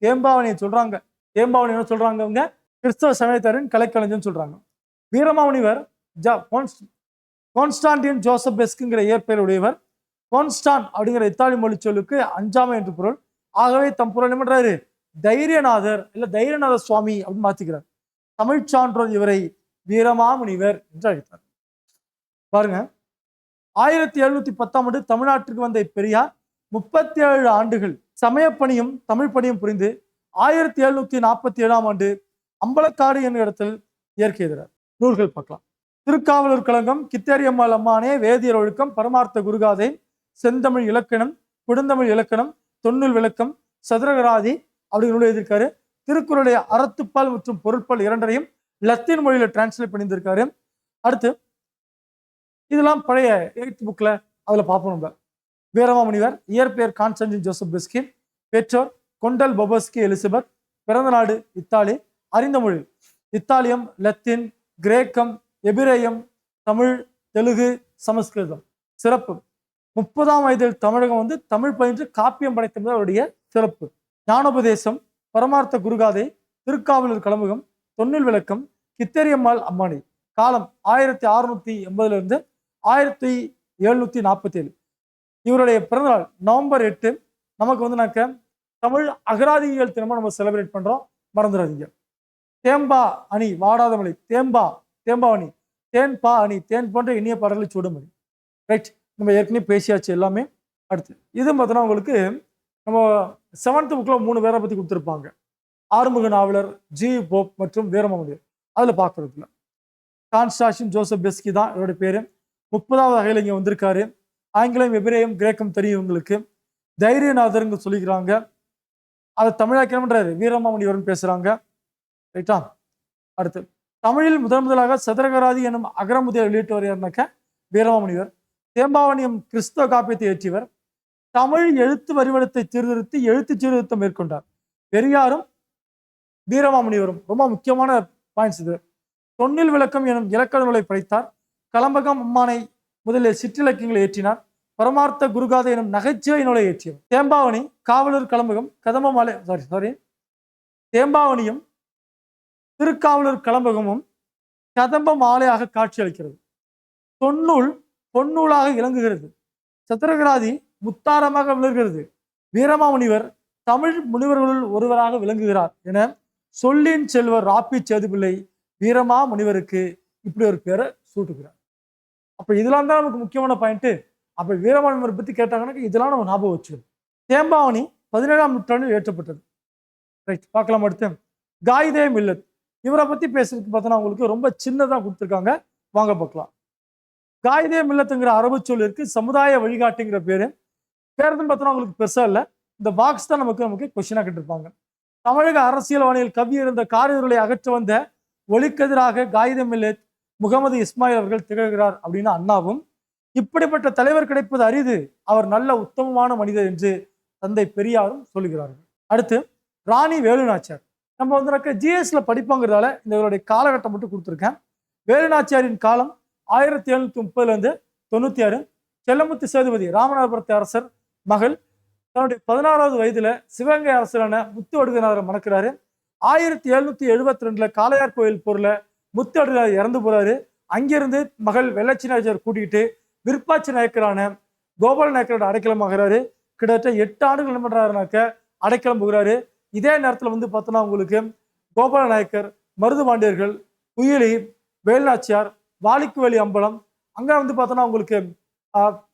தேம்பாவணியை சொல்றாங்க. தேம்பாவணி என்ன சொல்றாங்க? அவங்க கிறிஸ்தவ சமயத்தாரின் கலைக்களஞ்சியம் சொல்றாங்க. வீரமாமுனிவர் கான்ஸ்டான்டின் ஜோசப் பெஸ்குங்கிற இயற்பெயருடையவர். கான்ஸ்டான் அப்படிங்கிற இத்தாலி மொழி சொல்லுக்கு அஞ்சாமை என்று பொருள். ஆகவே தம் பொருள் என்ன பண்றாரு? தைரியநாதர் இல்ல தைரியநாத சுவாமி அப்படின்னு மாத்திக்கிறார். தமிழ் சான்றோர் இவரை வீரமாமுனிவர் என்று அழைத்தார். பாருங்க, 1710 ஆண்டு தமிழ்நாட்டிற்கு வந்த பெரியார் 37 ஆண்டுகள் சமயப்பணியும் தமிழ் பணியும் புரிந்து 1747 ஆண்டு அம்பலக்காடு என்ற இடத்தில் இயற்கை எழுதுகிறார். நூல்கள் பார்க்கலாம். திருக்காவலூர் கழகம், கித்தேரியம்மாள் அம்மானே, வேதியர் ஒழுக்கம், பரமார்த்த குருகாதை, செந்தமிழ் இலக்கணம், கொடுந்தமிழ் இலக்கணம், தொன்னூல் விளக்கம், சதுரகராதி அப்படிங்கிற நூல் எழுதியிருக்காரு. திருக்குறளுடைய அறத்துப்பால் மற்றும் பொருட்பால் இரண்டரையும் லத்தீன் மொழியில டிரான்ஸ்லேட் பண்ணியிருந்திருக்காரு. அடுத்து இதெல்லாம் பழைய 8th புக்ல அதுல பார்ப்போம். நம்ம வீரமாமுனிவர் இயற்பெயர் கான்ஸ்டன்டின் ஜோசப் பெஸ்கி, பெற்றோர் கொண்டல் பொபஸ்கி எலிசபெத், பிறந்த நாடு இத்தாலி, அறிந்த மொழி இத்தாலியம், லத்தீன், கிரேக்கம், எபிரேயம், தமிழ், தெலுங்கு, சமஸ்கிருதம். சிறப்பு: 30ஆம் வயதில் தமிழகம் தமிழ் பயின்று காப்பியம் படைத்தது அவருடைய சிறப்பு. ஞானோபதேசம், பரமார்த்த குருகாதை, திருக்காவலூர் கலமுகம், தொன்னூல் விளக்கம், கித்தேரியம்மாள் அம்மானி. காலம் 1680 1747. இவருடைய பிறந்தநாள் நவம்பர் 8. நமக்கு தமிழ் அகராதிகள் தினமும் நம்ம செலிப்ரேட் பண்றோம், மறந்துடாதீங்க. தேம்பா அணி வாடாத மொழி, தேம்பா அணி, தேன் பா அணி, தேன் போன்ற இனிய பாடலை சூடுமொழி. ரைட், நம்ம ஏற்கனவே பேசியாச்சு எல்லாமே. அடுத்து இது பார்த்தோன்னா உங்களுக்கு நம்ம 7th புக்ல 3 பேரை பத்தி கொடுத்துருப்பாங்க. ஆறுமுக நாவலர், ஜி போப் மற்றும் வீரமாமுனிவர். அதுல பார்க்கறதுல கான்ஸ்டான்டின் ஜோசப் பெஸ்கி தான் இவருடைய பேரு. 30வது வகையில் இங்க வந்திருக்காரு. ஆங்கிலம், எபிரேயம், கிரேக்கம் தெரியும் உங்களுக்கு. தைரியநாதருங்க சொல்லிக்கிறாங்க. அதை தமிழாக்கியம் பண்றாரு, வீரமாமுனிவர்னு பேசுறாங்க. ரைட்டா? அடுத்து தமிழில் முதலாக சதுரகராதி எனும் அகரமுதலை வெளியிட்டவர் யாருனாக்க வீரமாமுனிவர். தேம்பாவணியம் கிறிஸ்தவ காப்பியத்தை ஏற்றியவர். தமிழ் எழுத்து வரிவடத்தை சீர்திருத்தி எழுத்து சீர்திருத்தம் மேற்கொண்டார். பெரியாரும் வீரமாமுனிவரும் ரொம்ப முக்கியமான பாயிண்ட்ஸ் இது. தொன்னில் விளக்கம் எனும் இலக்கண நூலை படைத்தார். கலம்பகம் அம்மானை முதலில் சிற்றிலக்கியங்களை ஏற்றினார். பரமார்த்த குருகாதை எனும் நகைச்சுவை நூலை ஏற்றியவர். தேம்பாவணி, காவலூர் கலம்பகம், கதம்பமாலை தேம்பாவணியும் திருக்காவலூர் கலம்பகமும் கதம்ப மாலையாக காட்சி அளிக்கிறது. தொன்னூல் பொன்னூலாக இலங்குகிறது. சதுரகராதி முத்தாரமாக விளங்குகிறது. வீரமாமுனிவர் தமிழ் முனிவர்களுள் ஒருவராக விளங்குகிறார் என சொல்லின் செல்வர் ராப்பி சேதுபிள்ளை வீரமாமுனிவருக்கு இப்படி ஒரு பேரை சூட்டுகிறார். அப்ப இதெல்லாம் தான் நமக்கு முக்கியமான பாயிண்ட். அப்ப வீரமாமுனிவரை பத்தி கேட்டாங்கன்னா இதெல்லாம் நம்ம ஞாபகம் வச்சுக்கணும். தேம்பாவணி 17ஆம் நூற்றாண்டில் ஏற்றப்பட்டது. ரைட், பார்க்கலாம். அடுத்து காயிதே மில்லத். இவரை பத்தி பேசுறதுக்கு பார்த்தோன்னா உங்களுக்கு ரொம்ப சின்னதாக கொடுத்துருக்காங்க, வாங்க பார்க்கலாம். காயிதே மில்லத்துங்கிற அரபு சொல் இருக்கு. சமுதாய வழிகாட்டுங்கிற பேருன்னு பார்த்தோன்னா உங்களுக்கு பெருசா இல்லை. இந்த பாக்ஸ் தான் நமக்கு கொஸ்டினா கேட்டிருப்பாங்க. தமிழக அரசியல் வானியல் கவி இருந்த காரிருளை அகற்ற வந்த ஒளிக்கெதிராக காயிதே மில்லத் முகமது இஸ்மாயில் அவர்கள் திகழ்கிறார் அப்படின்னு அண்ணாவும், இப்படிப்பட்ட தலைவர் கிடைப்பது அரிது, அவர் நல்ல உத்தமமான மனிதர் என்று தந்தை பெரியாரும் சொல்லுகிறார்கள். அடுத்து ராணி வேலுநாச்சியார். நம்ம ஜிஎஸ்ல படிப்பாங்கிறதால இந்த இவருடைய காலகட்டம் மட்டும் கொடுத்துருக்கேன். வேலுநாச்சியாரின் காலம் 1730 96. செல்லமுத்து சேதுபதி ராமநாதபுரத்து அரசர் மகள் தன்னுடைய 16வது வயதுல சிவகங்கை அரசரான முத்து வடுகநாதரை மணக்கிறாரு. 1772 காளையார் கோயில் போர்ல முத்து வடுகநாதர் இறந்து போறாரு. அங்கிருந்து மகள் வெள்ளச்சி நாயக்கர் கூட்டிகிட்டு விருப்பாச்சி நாயக்கரான கோபால நாயக்கரோட அடைக்கலம் ஆகிறாரு. கிட்டத்தட்ட 8 ஆண்டுகள் என்ன பண்றாருனாக்க அடைக்கலம் போகிறாரு. இதே நேரத்தில் பார்த்தோன்னா உங்களுக்கு கோபால நாயக்கர், மருதுபாண்டியர்கள், குயிலி, வேலுநாச்சியார், வாலிக்குவேலி அம்பலம், அங்கே பார்த்தோன்னா உங்களுக்கு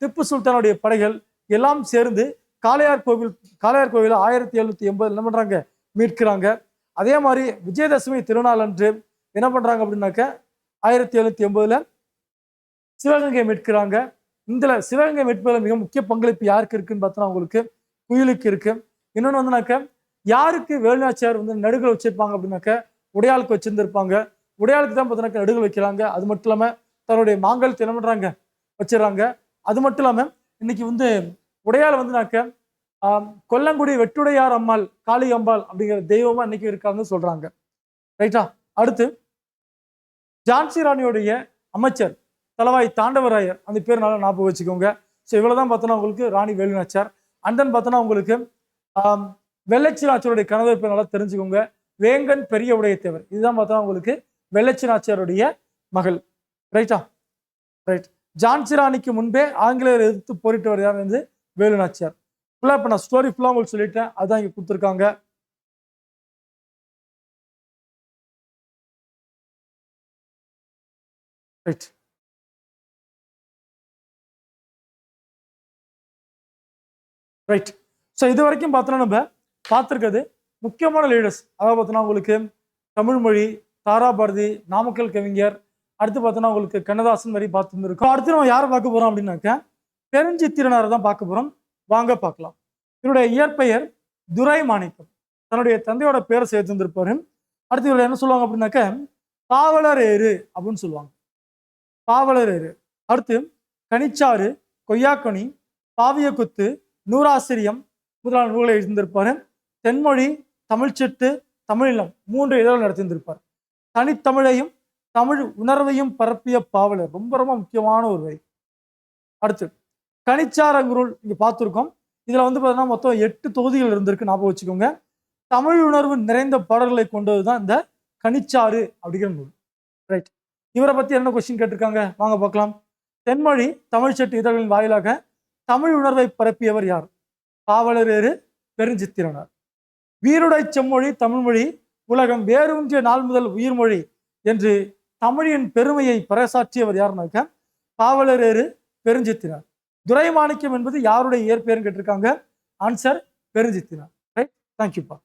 திப்பு சுல்தானுடைய படைகள் எல்லாம் சேர்ந்து காளையார் கோவில் 1780 என்ன பண்றாங்க, மீட்கிறாங்க. அதே மாதிரி விஜயதசமி திருநாள் அன்று என்ன பண்றாங்க அப்படின்னாக்க 1780 சிவகங்கை மீட்கிறாங்க. இந்த சிவகங்கை மீட்பதில் மிக முக்கிய பங்களிப்பு யாருக்கு இருக்குன்னு பார்த்தோன்னா உங்களுக்கு குயிலுக்கு இருக்கு. இன்னொன்று யாருக்கு வேலுநாச்சியார் நடுகள் வச்சிருப்பாங்க அப்படின்னாக்க உடையாளுக்கு வச்சிருந்திருப்பாங்க. உடையாளுக்கு தான் பார்த்தோன்னாக்க நடுகள் வைக்கிறாங்க. அது மட்டும் இல்லாமல் தன்னுடைய மாங்கல்யத்தை என்ன பண்றாங்க, வச்சிடறாங்க. அது மட்டும் இல்லாமல் இன்னைக்கு உடையாள் கொல்லங்குடி வெட்டுடையார் அம்மாள், காளி அம்பாள் அப்படிங்கிற தெய்வமா இன்னைக்கு இருக்காங்கன்னு சொல்றாங்க. ரைட்டா? அடுத்து ஜான்சி ராணியோடைய அமைச்சர் தலவாய் தாண்டவராயர், அந்த பேர் நல்லா ஞாபகம் வச்சுக்கோங்க. ஸோ இவ்வளவுதான் பார்த்தோன்னா உங்களுக்கு ராணி வேலுநாச்சியார். அண்ட் தென் பார்த்தோன்னா உங்களுக்கு வெள்ளச்சி நாச்சியாருடைய கணவர் பேர் நல்லா தெரிஞ்சுக்கோங்க, வேங்கன் பெரிய உடையத்தேவர். இதுதான் பார்த்தோன்னா உங்களுக்கு வெள்ளச்சி நாச்சியாருடைய மகள். ரைட்டா? ரைட். ஜான்சி ராணிக்கு முன்பே ஆங்கிலேயர் எதிர்த்து போரிட்டவர் யார் வந்து வேலு நாச்சியார். ஃபுல்லாக இப்போ நான் ஸ்டோரி ஃபுல்லாக உங்களுக்கு சொல்லிட்டேன், அதுதான் இங்கே கொடுத்துருக்காங்க. ரைட். ரைட். ஸோ இது வரைக்கும் பார்த்தோன்னா நம்ம பார்த்துருக்கிறது முக்கியமான லீடர்ஸ். அதாவது பார்த்தோன்னா உங்களுக்கு தமிழ்மொழி, தாராபாரதி, நாமக்கல் கவிஞர், அடுத்து பார்த்தோன்னா உங்களுக்கு கண்ணதாசன் மாதிரி பார்த்துருக்கோம். அடுத்து நம்ம யாரை பார்க்க போறோம் அப்படின்னாக்க பெருஞ்சித்திரனாரை தான் பார்க்க போறோம். வாங்க பார்க்கலாம். இவருடைய இயற்பெயர் துரை மாணிக்கம். தன்னுடைய தந்தையோட பேரை சேர்த்து வந்திருப்பாரு. அடுத்து இவரை என்ன சொல்லுவாங்க அப்படின்னாக்க பாவலர் ஏறு அப்படின்னு சொல்லுவாங்க. பாவலர் ஏறு. அடுத்து கனிச்சாறு, கொய்யாக்கனி, பாவியக்குத்து, நூறாசிரியம் முதலான நூல்களை எழுந்திருப்பாரு. தென்மொழி, தமிழ்ச்செட்டு, தமிழிலம் 3 இதழ்கள் நடத்தியிருந்திருப்பார். தனித்தமிழையும் தமிழ் உணர்வையும் பரப்பிய பாவலர். ரொம்ப ரொம்ப முக்கியமான ஒரு வரி. அடுத்து கனிச்சாரங்குருள் இங்க பார்த்துருக்கோம். இதுல வந்து பார்த்தீங்கன்னா மொத்தம் 8 தொகுதிகள் இருந்திருக்கு, ஞாபகம் வச்சுக்கோங்க. தமிழ் உணர்வு நிறைந்த பாடல்களை கொண்டதுதான் இந்த கனிச்சாறு அப்படிங்கிற நூல். ரைட். இவரை பத்தி என்ன கொஸ்டின் கேட்டிருக்காங்க, வாங்க பார்க்கலாம். தென்மொழி, தமிழ்ச்செட்டு இதழ்களின் வாயிலாக தமிழ் உணர்வை பரப்பியவர் யார்? பாவலர் ஏறு, பெருஞ்சித்திரனார். வீருடை செம்மொழி தமிழ்மொழி உலகம் வேரூன்றிய நாள் முதல் உயிர்மொழி என்று தமிழின் பெருமையை பறைசாற்றியவர் யாருனாக்க பாவலர் ஏறு, பெருஞ்சித்திரனார். துரைமாணிக்கம் என்பது யாருடைய இயற்பெயர்னு கேட்டிருக்காங்க. ஆன்சர் பெருஞ்சித்திரனார். ரைட். தேங்க்யூப்பா.